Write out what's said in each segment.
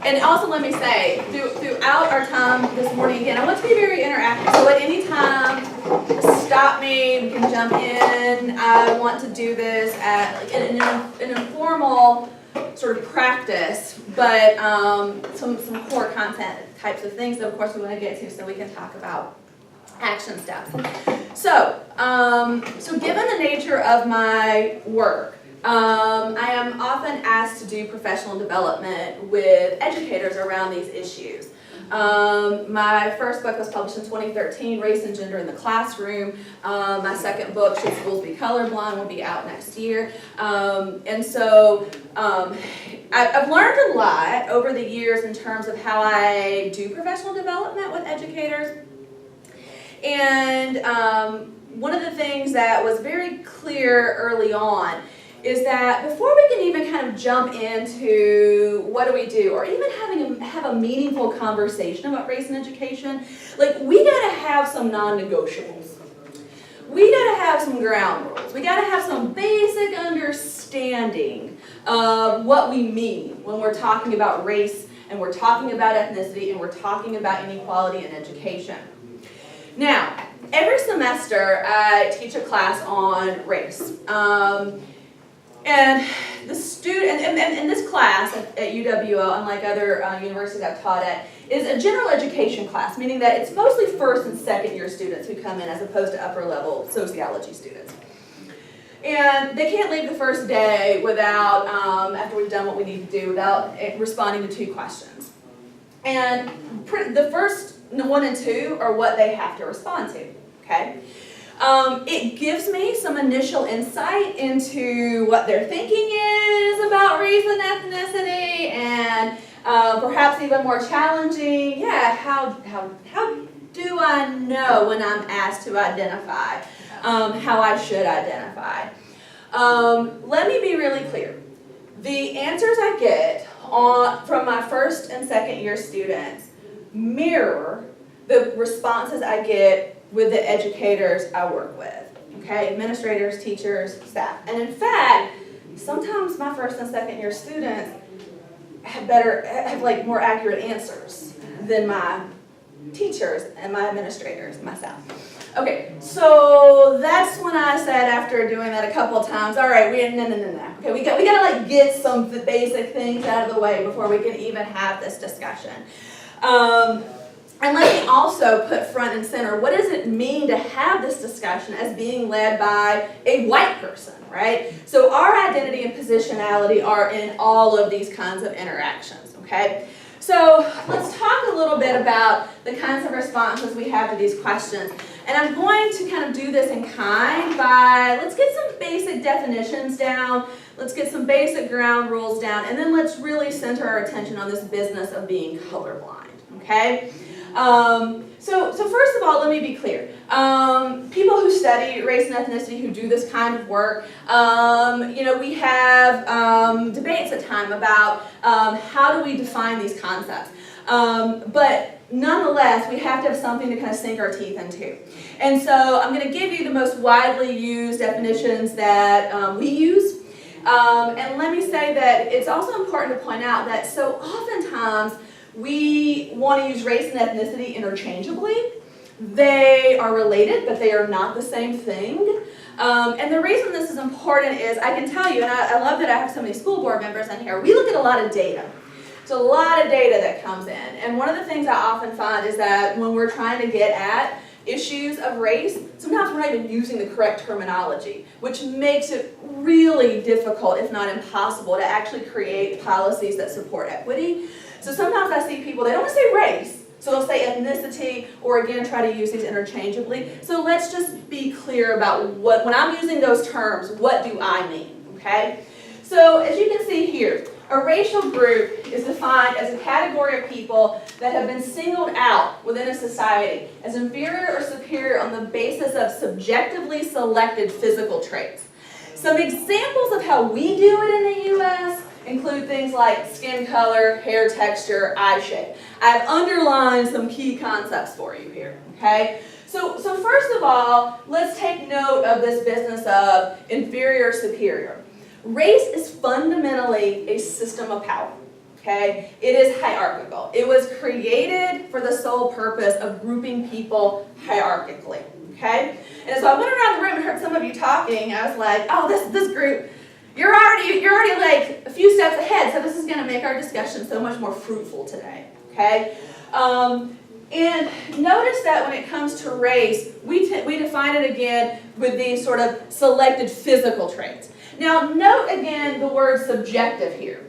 And also let me say, throughout our time this morning, again, I want to be very interactive. So at any time, stop me, we can jump in. I want to do this in an informal sort of practice, but some core content types of things that of course we want to get to so we can talk about action steps. So, so given the nature of my work, I am often asked to do professional development with educators around these issues. My first book was published in 2013, Race and Gender in the Classroom. My second book, Should Schools Be Colorblind, will be out next year. And so I've learned a lot over the years in terms of how I do professional development with educators. And one of the things that was very clear early on is that before we can even kind of jump into what do we do, or even have a meaningful conversation about race and education, like we gotta have some non-negotiables. We gotta have some ground rules. We gotta have some basic understanding of what we mean when we're talking about race and we're talking about ethnicity and we're talking about inequality in education. Now, every semester I teach a class on race. And the student, and this class at UWO, unlike other universities I've taught at, is a general education class, meaning that it's mostly first and second year students who come in as opposed to upper level sociology students. And they can't leave the first day without, after we've done what we need to do, without responding to 2 questions. And the first 1 and 2 are what they have to respond to, okay? It gives me some initial insight into what their thinking is about race and ethnicity, and perhaps even more challenging, how do I know when I'm asked to identify how I should identify? Let me be really clear. The answers I get from my first and second year students mirror the responses I get with the educators I work with, okay? Administrators, teachers, staff. And in fact, sometimes my first and second year students have like more accurate answers than my teachers and my administrators, my staff. Okay, so that's when I said, after doing that a couple of times, all right, no. Okay, we gotta like get some basic things out of the way before we can even have this discussion. And let me also put front and center, what does it mean to have this discussion as being led by a white person, right? So our identity and positionality are in all of these kinds of interactions, okay? So let's talk a little bit about the kinds of responses we have to these questions. And I'm going to kind of do this in kind by, let's get some basic definitions down, let's get some basic ground rules down, and then let's really center our attention on this business of being colorblind, okay? So first of all, let me be clear. People who study race and ethnicity, who do this kind of work, we have debates at times about how do we define these concepts. But nonetheless, we have to have something to kind of sink our teeth into. And so I'm going to give you the most widely used definitions that we use. And let me say that it's also important to point out that so oftentimes we want to use race and ethnicity interchangeably. They are related, but they are not the same thing. And the reason this is important is, I can tell you, and I love that I have so many school board members in here, we look at a lot of data. There's a lot of data that comes in. And one of the things I often find is that when we're trying to get at issues of race, sometimes we're not even using the correct terminology, which makes it really difficult, if not impossible, to actually create policies that support equity. So sometimes I see people, they don't want to say race, so they'll say ethnicity, or again try to use these interchangeably. So let's just be clear about when I'm using those terms, what do I mean, okay? So as you can see here, a racial group is defined as a category of people that have been singled out within a society as inferior or superior on the basis of subjectively selected physical traits. Some examples of how we do it in the U.S. include things like skin color, hair texture, eye shape. I've underlined some key concepts for you here, okay? So first of all, let's take note of this business of inferior, superior. Race is fundamentally a system of power. okay? It is hierarchical. It was created for the sole purpose of grouping people hierarchically, okay? And so I went around the room and heard some of you talking. I was like, oh, this group, you're already like a few steps ahead, so this is going to make our discussion so much more fruitful today, okay? And notice that when it comes to race, we define it again with these sort of selected physical traits. Now, note again the word subjective here.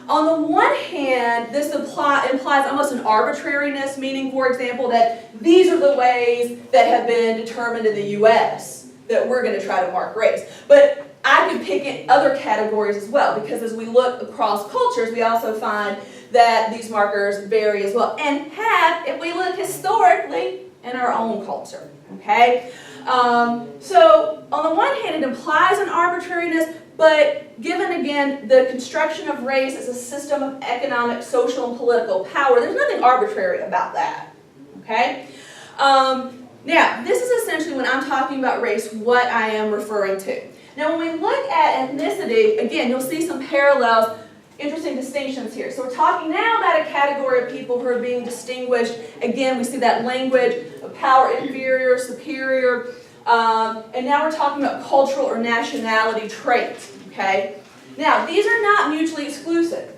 On the one hand, this implies almost an arbitrariness, meaning, for example, that these are the ways that have been determined in the U.S. that we're going to try to mark race. But I could pick in other categories as well, because as we look across cultures, we also find that these markers vary as well, and have, if we look historically, in our own culture, okay? So, on the one hand, it implies an arbitrariness, but given, again, the construction of race as a system of economic, social, and political power, there's nothing arbitrary about that, okay? Now, this is essentially, when I'm talking about race, what I am referring to. Now, when we look at ethnicity, again, you'll see some parallels, interesting distinctions here. So we're talking now about a category of people who are being distinguished. Again, we see that language of power, inferior, superior, and now we're talking about cultural or nationality traits, okay? Now, these are not mutually exclusive.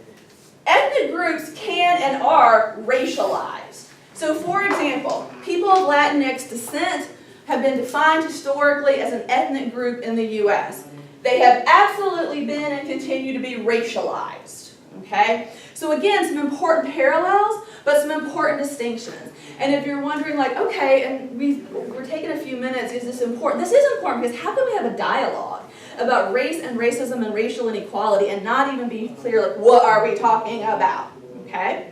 Ethnic groups can and are racialized. So, for example, people of Latinx descent have been defined historically as an ethnic group in the U.S. They have absolutely been and continue to be racialized, okay? So again, some important parallels, but some important distinctions. And if you're wondering, like, okay, and we're taking a few minutes, is this important? This is important, because how can we have a dialogue about race and racism and racial inequality and not even be clear, like, what are we talking about, okay?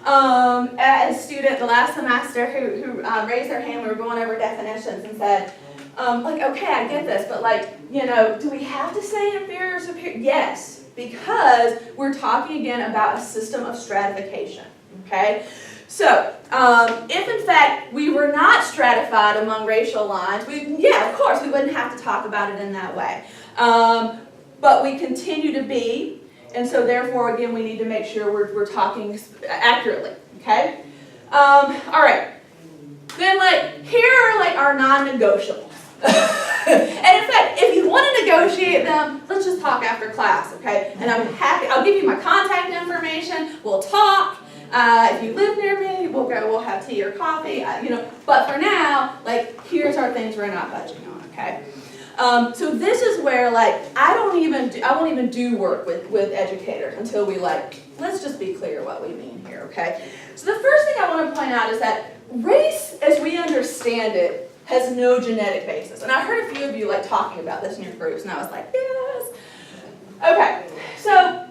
A student the last semester who raised their hand, we were going over definitions and said, like, okay, I get this, but like, you know, do we have to say inferior or superior? Yes, because we're talking again about a system of stratification, okay? So, if in fact we were not stratified among racial lines, yeah, of course, we wouldn't have to talk about it in that way. But we continue to be, and so therefore, again, we need to make sure we're talking accurately, okay? All right. Then, like, here are, like, our non-negotiables. And in fact, if you want to negotiate them, let's just talk after class, okay? And I'm happy, I'll give you my contact information, we'll talk. If you live near me, we'll have tea or coffee, you know. But for now, like, here's our things we're not budging on, okay? So this is where, like, I won't even do work with educators until we, like, let's just be clear what we mean here, okay? So the first thing I want to point out is that race, as we understand it, has no genetic basis. And I heard a few of you, like, talking about this in your groups, and I was like, yes. Okay, so,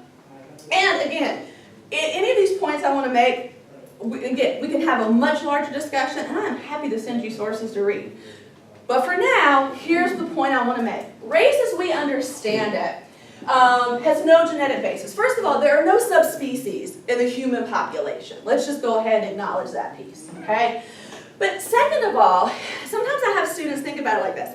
and again, any of these points I want to make, we can have a much larger discussion, and I'm happy to send you sources to read. But for now, here's the point I want to make. Race, as we understand it, has no genetic basis. First of all, there are no subspecies in the human population. Let's just go ahead and acknowledge that piece, okay? But second of all, sometimes I have students think about it like this.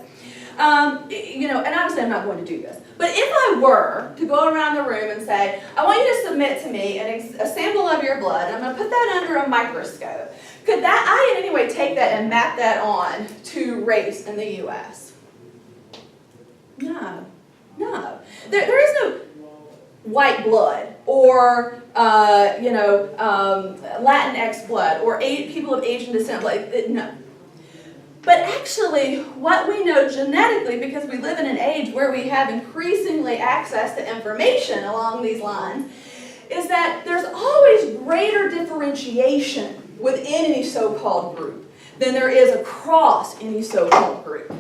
You know, and obviously I'm not going to do this, but if I were to go around the room and say, I want you to submit to me a sample of your blood, and I'm going to put that under a microscope, could that, I in any way take that and map that on to race in the U.S.? No. There is no white blood or, you know, Latinx blood or people of Asian descent, no. But actually, what we know genetically, because we live in an age where we have increasingly access to information along these lines, is that there's always greater differentiation within any so-called group than there is across any so-called group.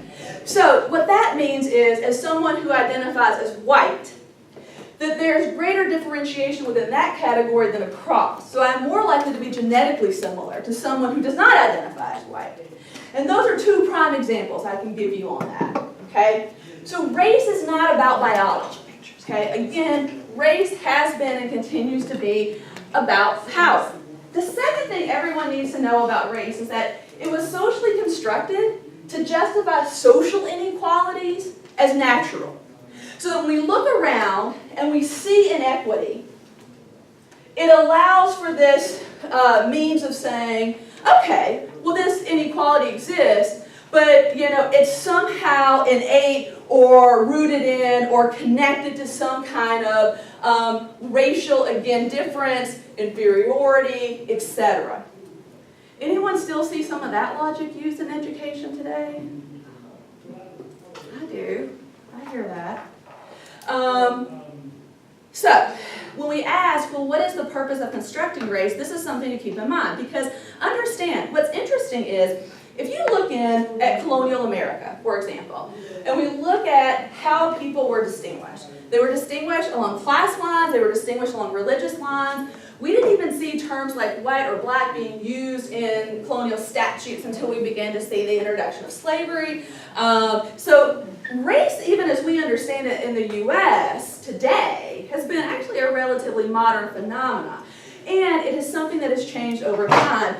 So what that means is, as someone who identifies as white, that there's greater differentiation within that category than across. So I'm more likely to be genetically similar to someone who does not identify as white. And those are two prime examples I can give you on that, okay? So race is not about biology, okay? Again, race has been and continues to be about power. The second thing everyone needs to know about race is that it was socially constructed to justify social inequalities as natural. So when we look around and we see inequity, it allows for this means of saying, okay, well this inequality exists, but it's somehow innate or rooted in or connected to some kind of racial, again, difference, inferiority, etc. Anyone still see some of that logic used in education today? I do. I hear that. So, when we ask, well, what is the purpose of constructing race, this is something to keep in mind. Because understand, what's interesting is, if you look at colonial America, for example, and we look at how people were distinguished. They were distinguished along class lines, they were distinguished along religious lines. We didn't even see terms like white or black being used in colonial statutes until we began to see the introduction of slavery. So race, even as we understand it in the U.S. today, has been actually a relatively modern phenomenon. And it is something that has changed over time,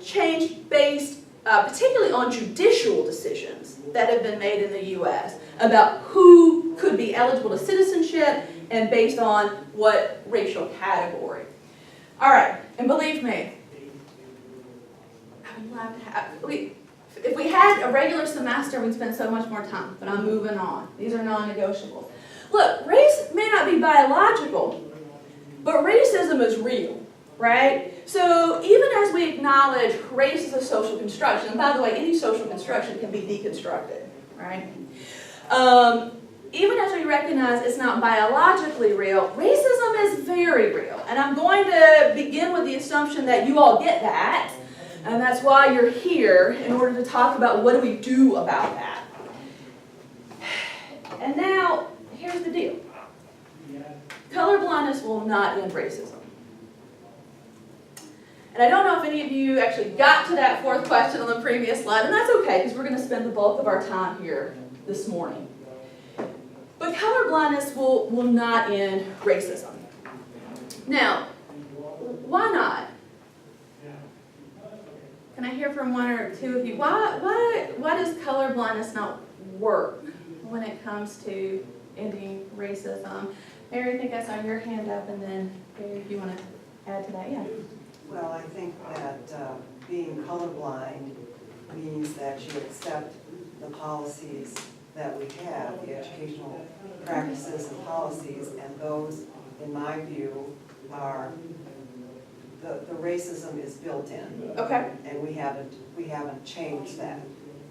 changed based particularly on judicial decisions that have been made in the U.S. about who could be eligible to citizenship and based on what racial category. All right, and believe me, I would love to have, if we had a regular semester, we'd spend so much more time, but I'm moving on. These are non-negotiables. Look, race may not be biological, but racism is real, right? So even as we acknowledge race as a social construction, and by the way, any social construction can be deconstructed, right? Even as we recognize it's not biologically real, racism is very real. And I'm going to begin with the assumption that you all get that, and that's why you're here, in order to talk about what do we do about that. And now, here's the deal. Colorblindness will not end racism. And I don't know if any of you actually got to that fourth question on the previous slide, and that's okay, because we're going to spend the bulk of our time here this morning. But colorblindness will not end racism. Now, why not? Can I hear from one or two of you? Why does colorblindness not work when it comes to ending racism? Mary, I think I saw your hand up, and then Barry, if you want to add to that, yeah. Well, I think that being colorblind means that you accept the policies that we have, the educational practices and policies, and those, in my view, are, the racism is built in. Okay. And we haven't changed that.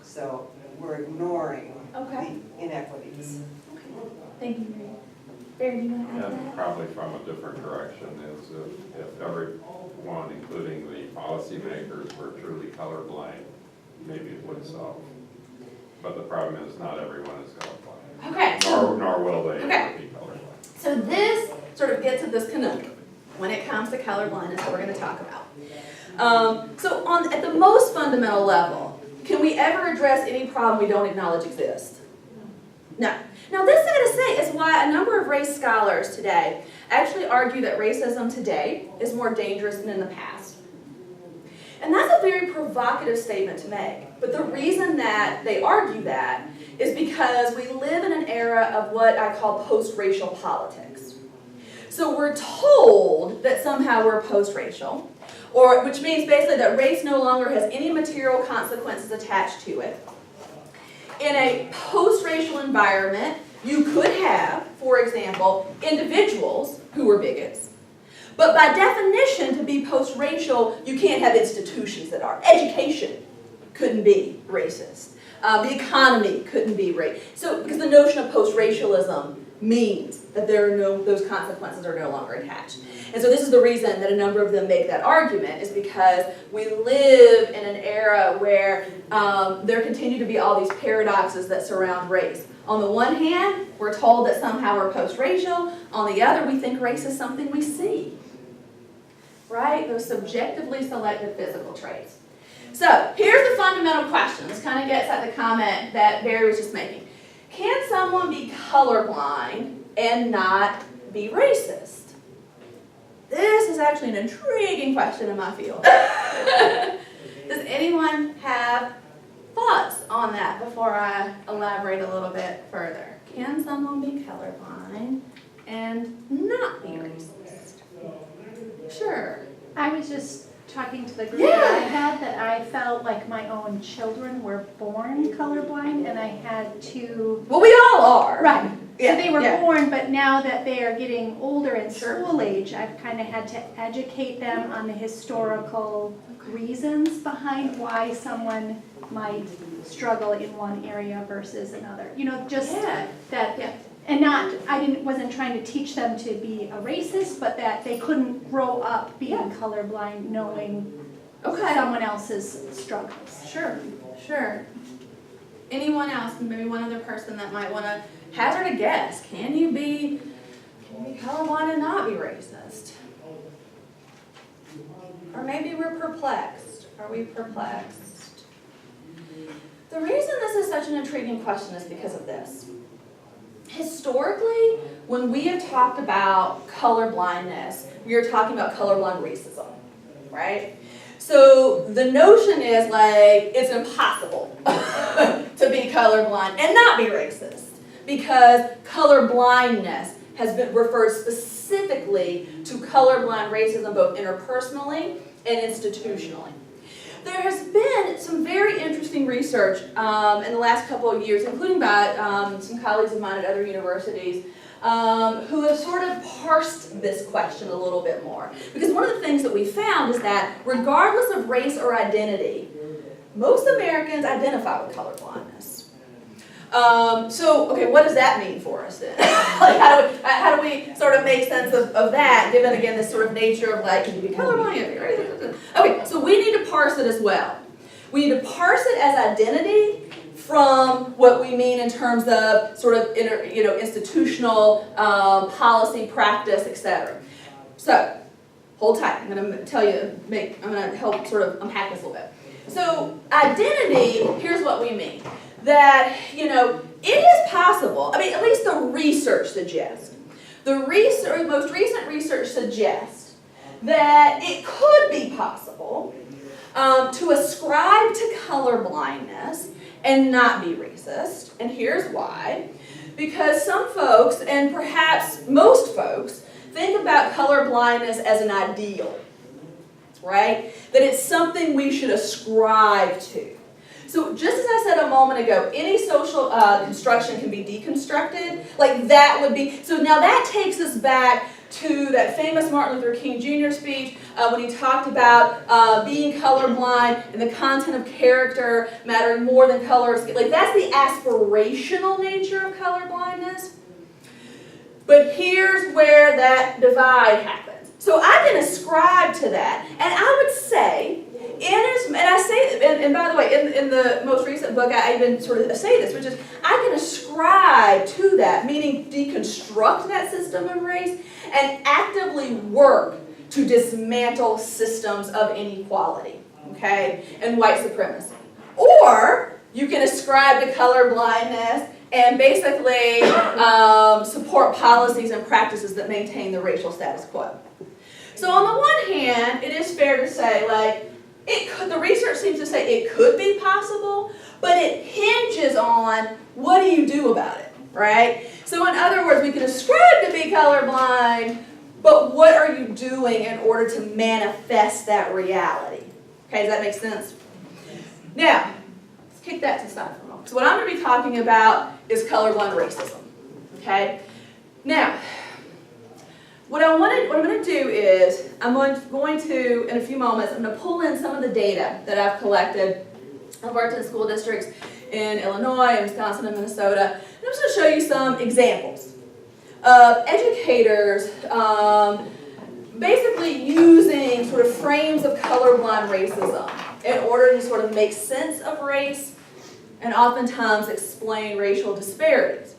So we're ignoring the inequities. Okay. Thank you, Mary. Barry, do you want to add to And that? probably from a different direction is if everyone, including the policymakers, were truly colorblind, maybe it would solve. But the problem is not everyone is colorblind. Okay. Nor will they ever be colorblind. So this sort of gets at this conundrum when it comes to colorblindness that we're going to talk about. At the most fundamental level, can we ever address any problem we don't acknowledge exists? No. Now this, I gotta say, is why a number of race scholars today actually argue that racism today is more dangerous than in the past. And that's a very provocative statement to make. But the reason that they argue that is because we live in an era of what I call post-racial politics. So we're told that somehow we're post-racial, which means basically that race no longer has any material consequences attached to it. In a post-racial environment, you could have, for example, individuals who were bigots. But by definition, to be post-racial, you can't have institutions that are. Education couldn't be racist. The economy couldn't be racist. So, because the notion of post-racialism means that those consequences are no longer attached. And so this is the reason that a number of them make that argument, is because we live in an era where there continue to be all these paradoxes that surround race. On the one hand, we're told that somehow we're post-racial. On the other, we think race is something we see. Right? Those subjectively selected physical traits. So, here's the fundamental question. This kind of gets at the comment that Barry was just making. Can someone be colorblind and not be racist? This is actually an intriguing question in my field. Does anyone have thoughts on that before I elaborate a little bit further? Can someone be colorblind and not be racist? Sure. I was just talking to the group Yeah. that I had, that I felt like my own children were born colorblind, and I had to, Well, we all are. right. Yeah, So they were yeah. born, but now that they are getting older and Sure. school age, I've kind of had to educate them on the historical reasons behind why someone might struggle in one area versus another. You know, just Yeah. that, Yeah. and wasn't trying to teach them to be a racist, but that they couldn't grow up being colorblind, knowing Okay. someone else's struggles. Sure, sure. Anyone else, maybe one other person that might want to hazard a guess? Can you be colorblind and not be racist? Or maybe we're perplexed. Are we perplexed? The reason this is such an intriguing question is because of this. Historically, when we have talked about colorblindness, we are talking about colorblind racism, right? So the notion is like it's impossible to be colorblind and not be racist because colorblindness has been referred specifically to colorblind racism both interpersonally and institutionally. There has been some very interesting research in the last couple of years, including by some colleagues of mine at other universities, who have sort of parsed this question a little bit more. Because one of the things that we found is that regardless of race or identity, most Americans identify with colorblindness. Okay, what does that mean for us then? Like, how do we sort of make sense of that, given again this sort of nature of like, can you be colorblind? Okay, so we need to parse it as well. We need to parse it as identity from what we mean in terms of sort of institutional policy, practice, etc. So, hold tight. I'm going to tell you, I'm going to help sort of unpack this a little bit. So, identity, here's what we mean. That, it is possible, I mean, at least the research suggests. The most recent research suggests that it could be possible to ascribe to colorblindness and not be racist. And here's why. Because some folks, and perhaps most folks, think about colorblindness as an ideal, right? That it's something we should ascribe to. So just as I said a moment ago, any social construction can be deconstructed. Like that would be, so now that takes us back to that famous Martin Luther King Jr. speech when he talked about being colorblind and the content of character mattering more than color. Like that's the aspirational nature of colorblindness. But here's where that divide happens. So I can ascribe to that, and I would say, and by the way, in the most recent book, I even sort of say this, which is I can ascribe to that, meaning deconstruct that system of race and actively work to dismantle systems of inequality, okay, and white supremacy. Or you can ascribe to colorblindness and basically support policies and practices that maintain the racial status quo. So on the one hand, it is fair to say, like, the research seems to say it could be possible, but it hinges on what do you do about it, right? So in other words, we can ascribe to be colorblind, but what are you doing in order to manifest that reality? Okay, does that make sense? Now, let's kick that to the side for a moment. So what I'm going to be talking about is colorblind racism, okay? Now, what I'm going to do is, I'm going to, in a few moments, I'm going to pull in some of the data that I've collected. I've worked in school districts in Illinois, Wisconsin, and Minnesota. And I'm just going to show you some examples of educators basically using sort of frames of colorblind racism in order to sort of make sense of race and oftentimes explain racial disparities.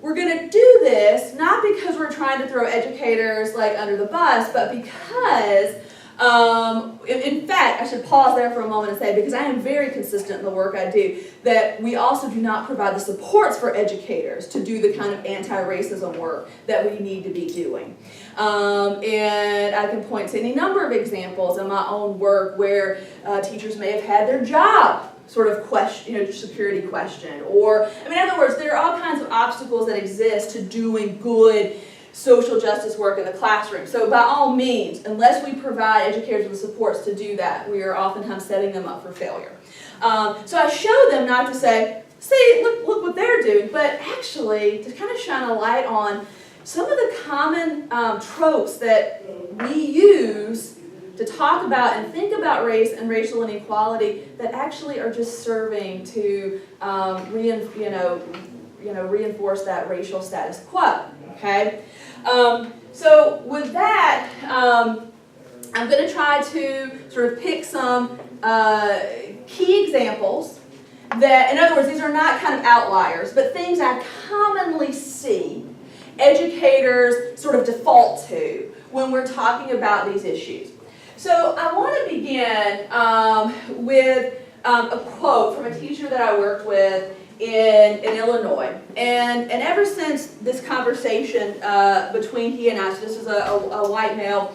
We're going to do this not because we're trying to throw educators like under the bus, but because, in fact, I should pause there for a moment and say, because I am very consistent in the work I do, that we also do not provide the supports for educators to do the kind of anti-racism work that we need to be doing. And I can point to any number of examples in my own work where teachers may have had their job sort of security question, or, in other words, there are all kinds of obstacles that exist to doing good social justice work in the classroom. So by all means, unless we provide educators with supports to do that, we are oftentimes setting them up for failure. So I show them not to say, see, look what they're doing, but actually to kind of shine a light on some of the common tropes that we use to talk about and think about race and racial inequality that actually are just serving to reinforce that racial status quo. Okay, so with that, I'm going to try to sort of pick some key examples that, in other words, these are not kind of outliers, but things I commonly see educators sort of default to when we're talking about these issues. So I want to begin with a quote from a teacher that I worked with in Illinois. And ever since this conversation between he and I, so this is a white male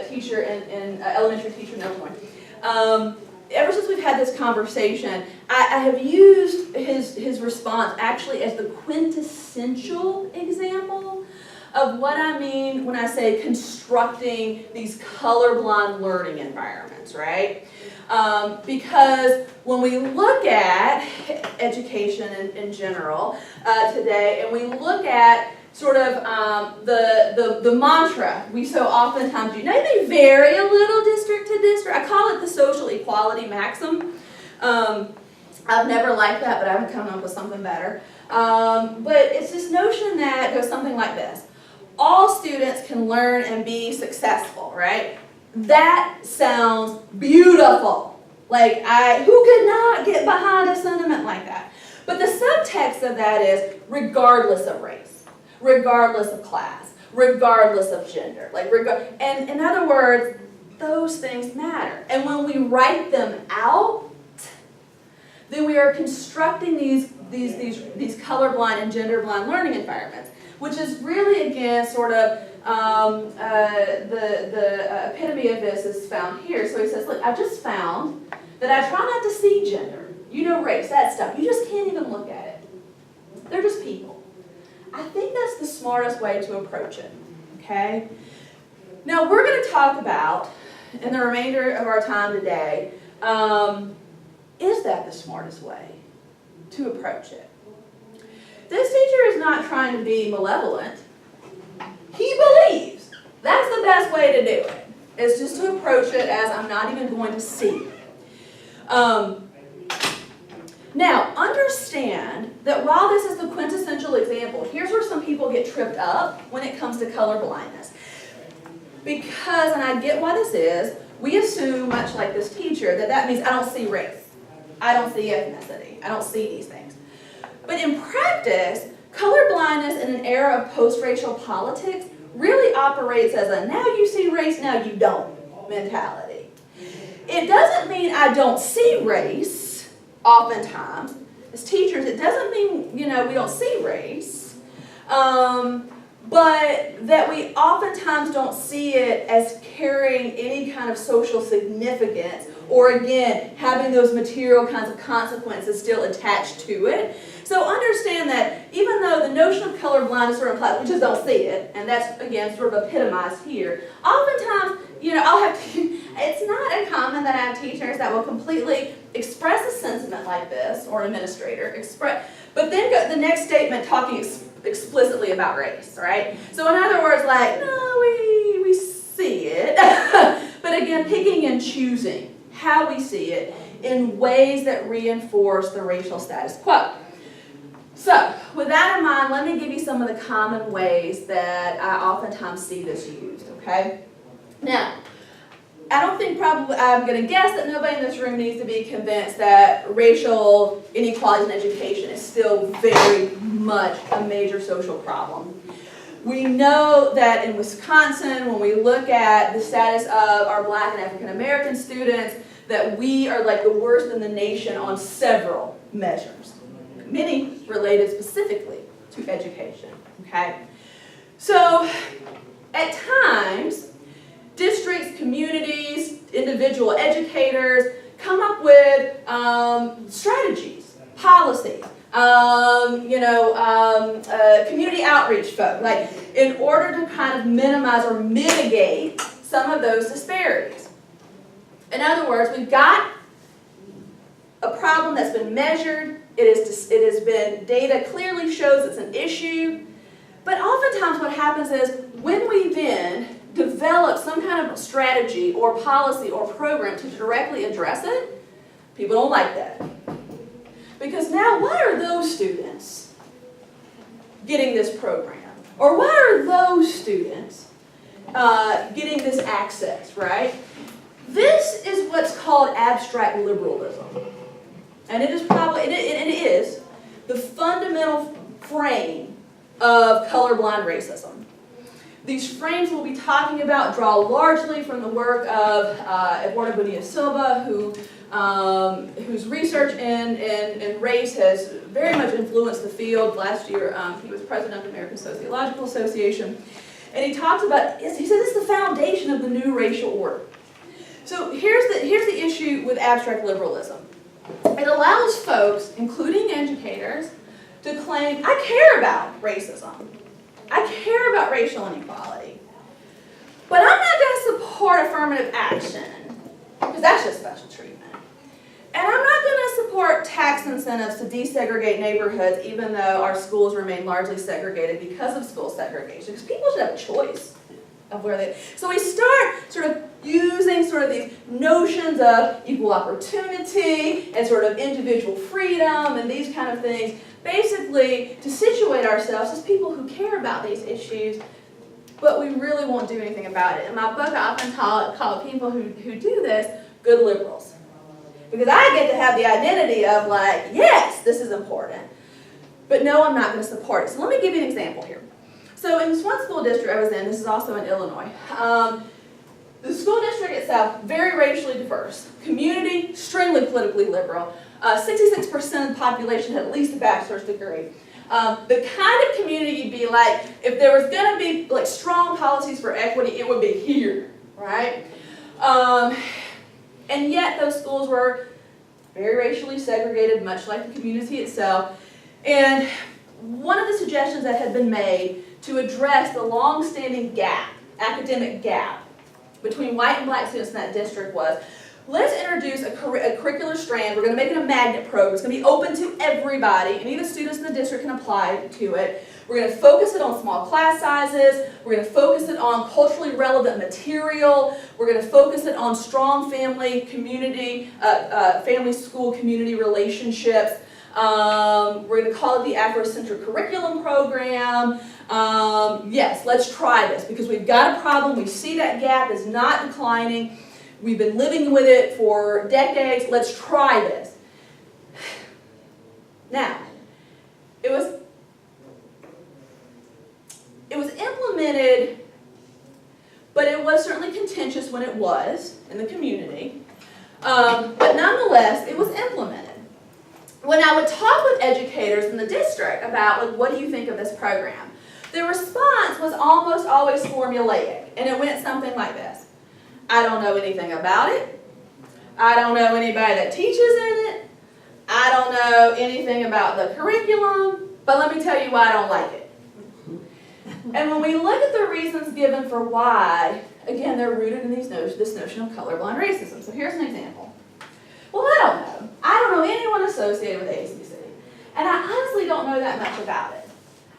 teacher and elementary teacher in Illinois, ever since we've had this conversation, I have used his response actually as the quintessential example of what I mean when I say constructing these colorblind learning environments, right? Because when we look at education in general today, and we look at sort of the mantra we so oftentimes do. Now, it may vary a little district to district. I call it the social equality maxim. I've never liked that, but I haven't come up with something better. But it's this notion that goes something like this. All students can learn and be successful, right? That sounds beautiful. Like, who could not get behind a sentiment like that? But the subtext of that is regardless of race, regardless of class, regardless of gender. And in other words, those things matter. And when we write them out, then we are constructing these colorblind and genderblind learning environments, which is really, again, sort of the epitome of this is found here. So he says, look, I just found that I try not to see gender, race, that stuff. You just can't even look at it. They're just people. I think that's the smartest way to approach it, okay? Now, we're going to talk about, in the remainder of our time today, is that the smartest way to approach it? This teacher is not trying to be malevolent. He believes that's the best way to do it, is just to approach it as I'm not even going to see. Now, understand that while this is the quintessential example, here's where some people get tripped up when it comes to color blindness. Because, and I get why this is, we assume, much like this teacher, that means I don't see race. I don't see ethnicity. I don't see these things. But in practice, colorblindness in an era of post-racial politics really operates as a now you see race, now you don't mentality. It doesn't mean I don't see race, oftentimes. As teachers, it doesn't mean, we don't see race, but that we oftentimes don't see it as carrying any kind of social significance or, again, having those material kinds of consequences still attached to it. So understand that even though the notion of colorblindness sort of implies we just don't see it, and that's, again, sort of epitomized here, oftentimes, I'll have to, it's not uncommon that I have teachers that will completely express a sentiment like this, or an administrator, but then go the next statement talking explicitly about race, right? So in other words, no, we see it, but again, picking and choosing how we see it in ways that reinforce the racial status quo. So, with that in mind, let me give you some of the common ways that I oftentimes see this used, okay? Now, I don't think I'm going to guess that nobody in this room needs to be convinced that racial inequality in education is still very much a major social problem. We know that in Wisconsin, when we look at the status of our Black and African American students, that we are like the worst in the nation on several measures. Many related specifically to education, okay? So, at times, districts, communities, individual educators come up with strategies, policies, community outreach folk, like in order to kind of minimize or mitigate some of those disparities. In other words, we've got a problem that's been measured, it has been, data clearly shows it's an issue, but oftentimes what happens is when we then develop some kind of strategy or policy or program to directly address it, people don't like that. Because now why are those students getting this program? Or why are those students getting this access, right? This is what's called abstract liberalism. And it is probably, it is the fundamental frame of colorblind racism. These frames we'll be talking about draw largely from the work of Eduardo Bonilla Silva, whose research in race has very much influenced the field. Last year, he was president of the American Sociological Association. And he talks about, he says this is the foundation of the new racial order. So here's the issue with abstract liberalism. It allows folks, including educators, to claim, I care about racism. I care about racial inequality. But I'm not going to support affirmative action, because that's just special treatment. And I'm not going to support tax incentives to desegregate neighborhoods, even though our schools remain largely segregated because of school segregation, because people should have a choice of where they... So we start sort of using sort of these notions of equal opportunity and sort of individual freedom and these kind of things, basically to situate ourselves as people who care about these issues, but we really won't do anything about it. In my book, I often call people who do this good liberals. Because I get to have the identity of like, yes, this is important, but no, I'm not going to support it. So let me give you an example here. So in this one school district I was in, this is also in Illinois, the school district itself, very racially diverse. Community, extremely politically liberal. 66% of the population had at least a bachelor's degree. The kind of community you'd be like, if there was going to be like strong policies for equity, it would be here, right? And yet those schools were very racially segregated, much like the community itself. And one of the suggestions that had been made to address the long-standing gap, academic gap, between white and black students in that district was, let's introduce a curricular strand. We're going to make it a magnet program. It's going to be open to everybody. Any of the students in the district can apply to it. We're going to focus it on small class sizes. We're going to focus it on culturally relevant material. We're going to focus it on strong family, community, family-school community relationships. We're going to call it the Afrocentric Curriculum Program. Yes, let's try this because we've got a problem. We see that gap is not declining. We've been living with it for decades. Let's try this. Now, it was implemented, but it was certainly contentious when it was in the community. But nonetheless, it was implemented. When I would talk with educators in the district about, like, what do you think of this program? The response was almost always formulaic, and it went something like this. I don't know anything about it. I don't know anybody that teaches in it. I don't know anything about the curriculum, but let me tell you why I don't like it. And when we look at the reasons given for why, again, they're rooted in this notion of colorblind racism. So here's an example. Well, I don't know anyone associated with ACC, and I honestly don't know that much about it.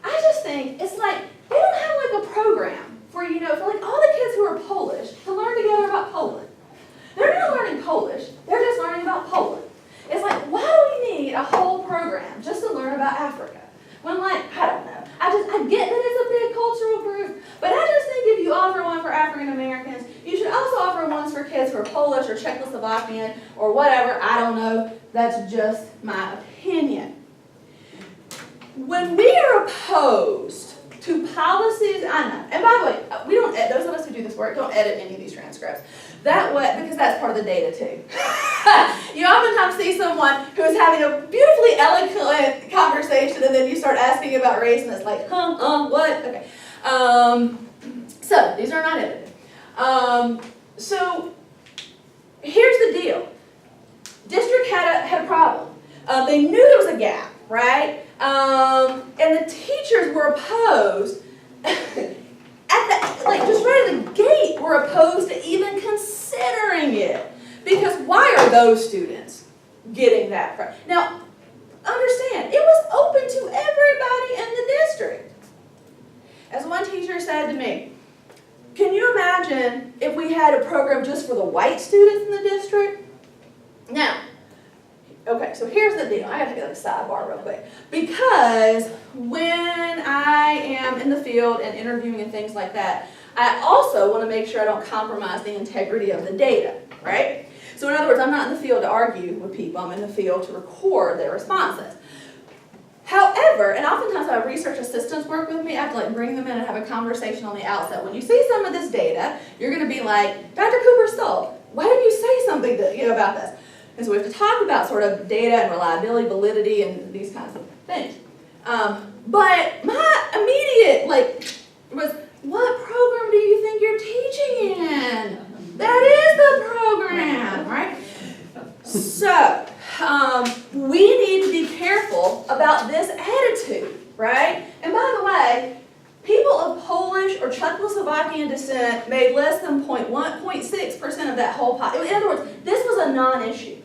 I just think it's like they don't have like a program for, for like all the kids who are Polish to learn together about Poland. They're not learning Polish, they're just learning about Poland. It's like, why do we need a whole program just to learn about Africa? When like, I don't know. I get that it's a big cultural group, but I just think if you offer one for African Americans, you should also offer ones for kids who are Polish or Czechoslovakian or whatever. I don't know. That's just my opinion. When we are opposed to policies, I know, and by the way, we don't, those of us who do this work don't edit any of these transcripts. That way, because that's part of the data too. You oftentimes see someone who is having a beautifully eloquent conversation and then you start asking about race and it's like, what? Okay. So, these are not edited. So, here's the deal. District had a problem. They knew there was a gap. right? And the teachers were opposed just right at the gate, were opposed to even considering it. Because why are those students getting that? Now, understand, it was open to everybody in the district. As one teacher said to me, can you imagine if we had a program just for the white students in the district? Now, okay, so here's the deal. I gotta take a sidebar real quick. Because when I am in the field and interviewing and things like that, I also want to make sure I don't compromise the integrity of the data, right? So in other words, I'm not in the field to argue with people. I'm in the field to record their responses. However, and oftentimes I have research assistants work with me, I have to bring them in and have a conversation on the outset. When you see some of this data, you're going to be like, Dr. Cooper-Stoll, why didn't you say something about this? And so we have to talk about sort of data and reliability, validity, and these kinds of things. But my immediate, was, what program do you think you're teaching in? That is the program, right? So, we need to be careful about this attitude, right? And by the way, people of Polish or Czechoslovakian descent made less than 0.6% of that whole population. In other words, this was a non-issue.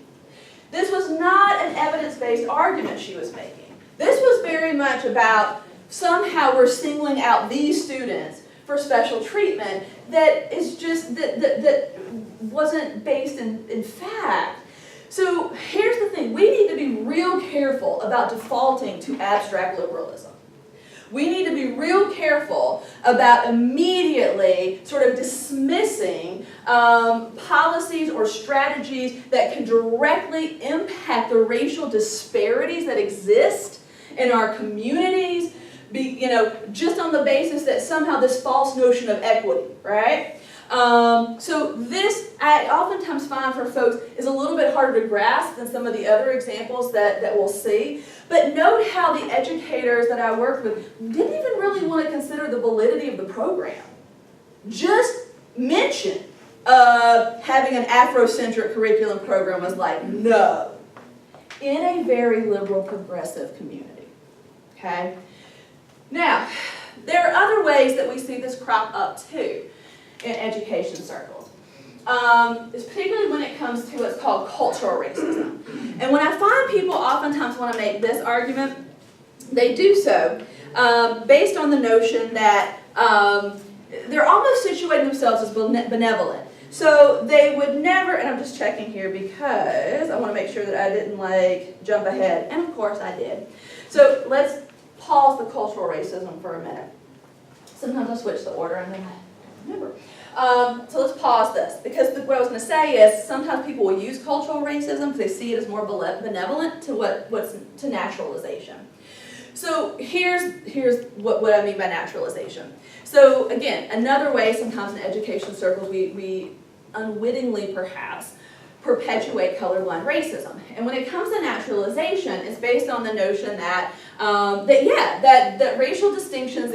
This was not an evidence-based argument she was making. This was very much about somehow we're singling out these students for special treatment that is just, that wasn't based in fact. So here's the thing, we need to be real careful about defaulting to abstract liberalism. We need to be real careful about immediately sort of dismissing policies or strategies that can directly impact the racial disparities that exist in our communities, just on the basis that somehow this false notion of equity, right? So this, I oftentimes find for folks, is a little bit harder to grasp than some of the other examples that we'll see. But note how the educators that I worked with didn't even really want to consider the validity of the program. Just mention of having an Afrocentric curriculum program was like, no. In a very liberal, progressive community, okay? Now, there are other ways that we see this crop up too in education circles. Particularly when it comes to what's called cultural racism. And when I find people oftentimes want to make this argument, they do so based on the notion that they're almost situating themselves as benevolent. So they would never, and I'm just checking here because I want to make sure that I didn't jump ahead, and of course I did. So let's pause the cultural racism for a minute. Sometimes I switch the order and then I remember. So let's pause this, because what I was going to say is sometimes people will use cultural racism because they see it as more benevolent to what's to naturalization. So here's what I mean by naturalization. So again, another way sometimes in education circles we unwittingly perhaps perpetuate colorblind racism. And when it comes to naturalization, it's based on the notion that that racial distinctions